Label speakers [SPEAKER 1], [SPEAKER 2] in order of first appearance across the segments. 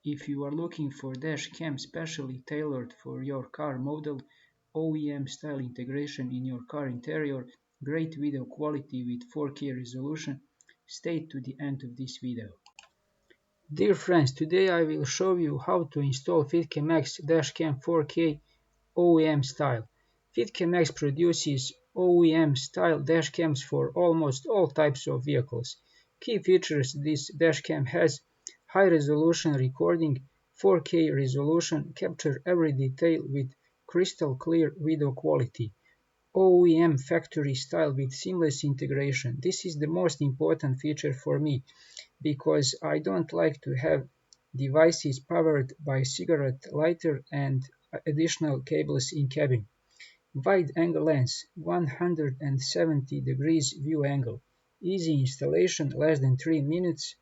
[SPEAKER 1] If you are looking for dash cam specially tailored for your car model, OEM style integration in your car interior, great video quality with 4K resolution, stay to the end of this video. Dear friends, today I will show you how to install FITCAMX dashcam 4K OEM style. FITCAMX produces OEM style dashcams for almost all types of vehicles. Key features: this dashcam has high resolution recording, 4K resolution, capture every detail with crystal clear video quality. OEM factory style with seamless integration. This is the most important feature for me, because I don't like to have devices powered by cigarette lighter and additional cables in cabin. Wide angle lens, 170 degrees view angle, easy installation, less than 3 minutes,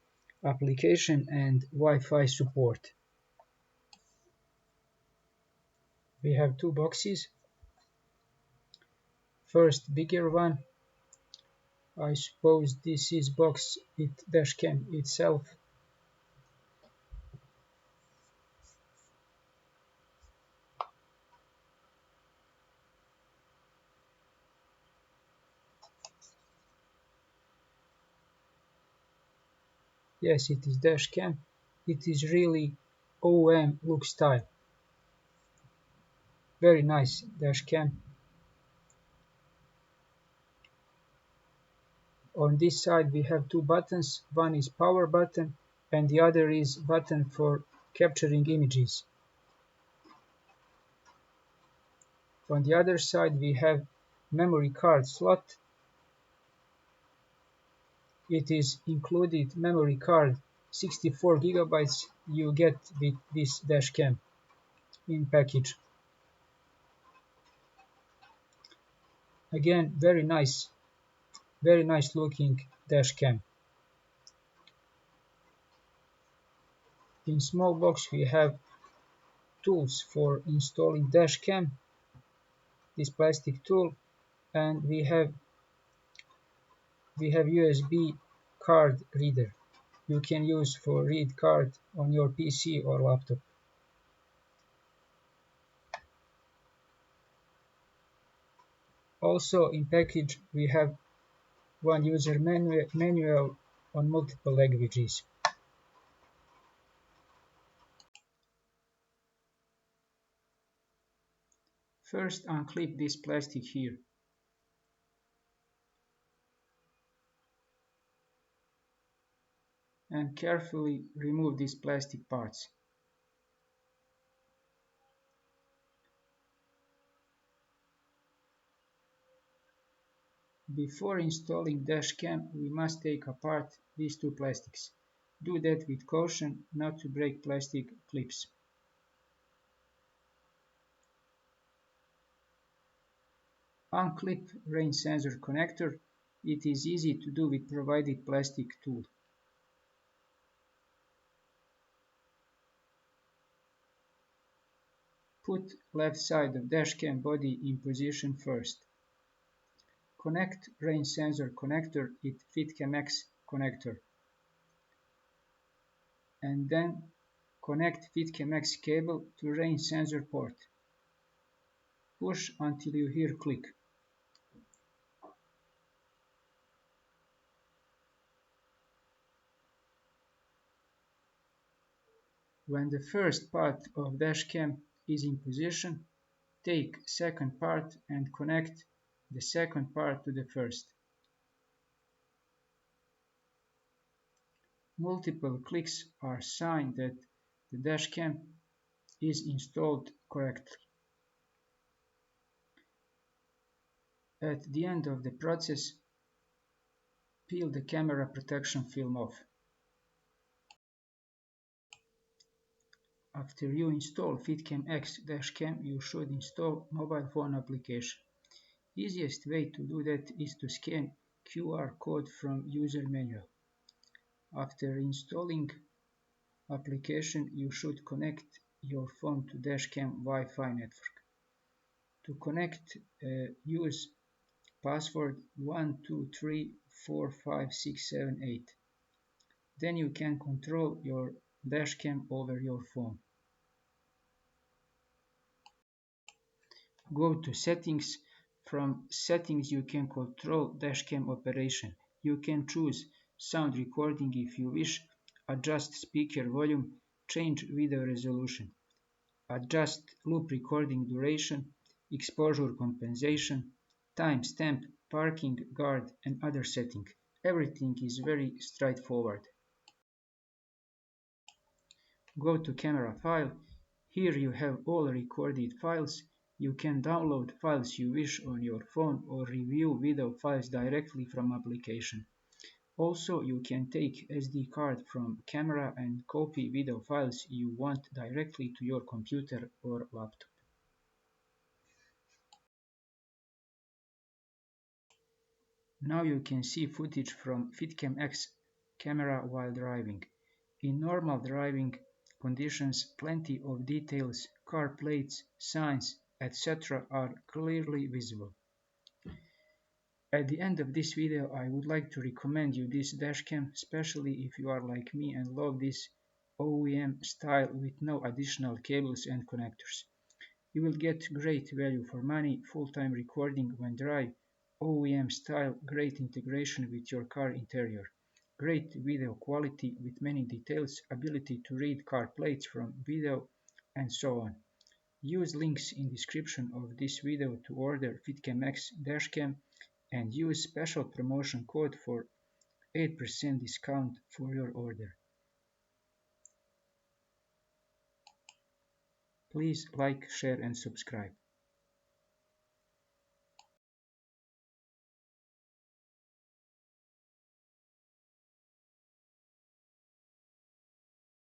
[SPEAKER 1] application and Wi-Fi support. We have two boxes. First, bigger one. I suppose this is box dashcam itself. Yes, it is dashcam. It is really OEM look style. Very nice dashcam. On this side we have two buttons. One is power button and the other is button for capturing images. On the other side we have memory card slot. It is included memory card 64 gigabytes you get with this dashcam in package. Again, very nice looking dashcam. In small box we have tools for installing dashcam, this plastic tool, and we have USB card reader. You can use for read card on your PC or laptop. Also in package we have one user manual on multiple languages. First unclip this plastic here. And carefully remove these plastic parts. Before installing dashcam, we must take apart these two plastics. Do that with caution, not to break plastic clips. Unclip rain sensor connector. It is easy to do with provided plastic tool. Put left side of dashcam body in position first. Connect rain sensor connector with FITCAMX connector. And then connect FITCAMX cable to rain sensor port. Push until you hear click. When the first part of dashcam is in position, take second part and connect the second part to the first. Multiple clicks are sign that the dashcam is installed correctly. At the end of the process, peel the camera protection film off. After you install FITCAMX dashcam, you should install mobile phone application. Easiest way to do that is to scan QR code from user manual. After installing application, you should connect your phone to dashcam Wi-Fi network. To connect, use password 12345678. Then you can control your dashcam over your phone. Go to Settings. From Settings you can control dashcam operation. You can choose sound recording if you wish, adjust speaker volume, change video resolution, adjust loop recording duration, exposure compensation, timestamp, parking guard and other settings. Everything is very straightforward. Go to Camera File. Here you have all recorded files. You can download files you wish on your phone or review video files directly from application. Also, you can take SD card from camera and copy video files you want directly to your computer or laptop. Now you can see footage from FITCAMX camera while driving. In normal driving conditions, plenty of details, car plates, signs, etc. are clearly visible. At the end of this video, I would like to recommend you this dashcam, especially if you are like me and love this OEM style with no additional cables and connectors. You will get great value for money, full-time recording when drive, OEM style, great integration with your car interior, great video quality with many details, ability to read car plates from video, and so on. Use links in description of this video to order FITCAMX dashcam and use special promotion code for 8% discount for your order. Please like, share and subscribe.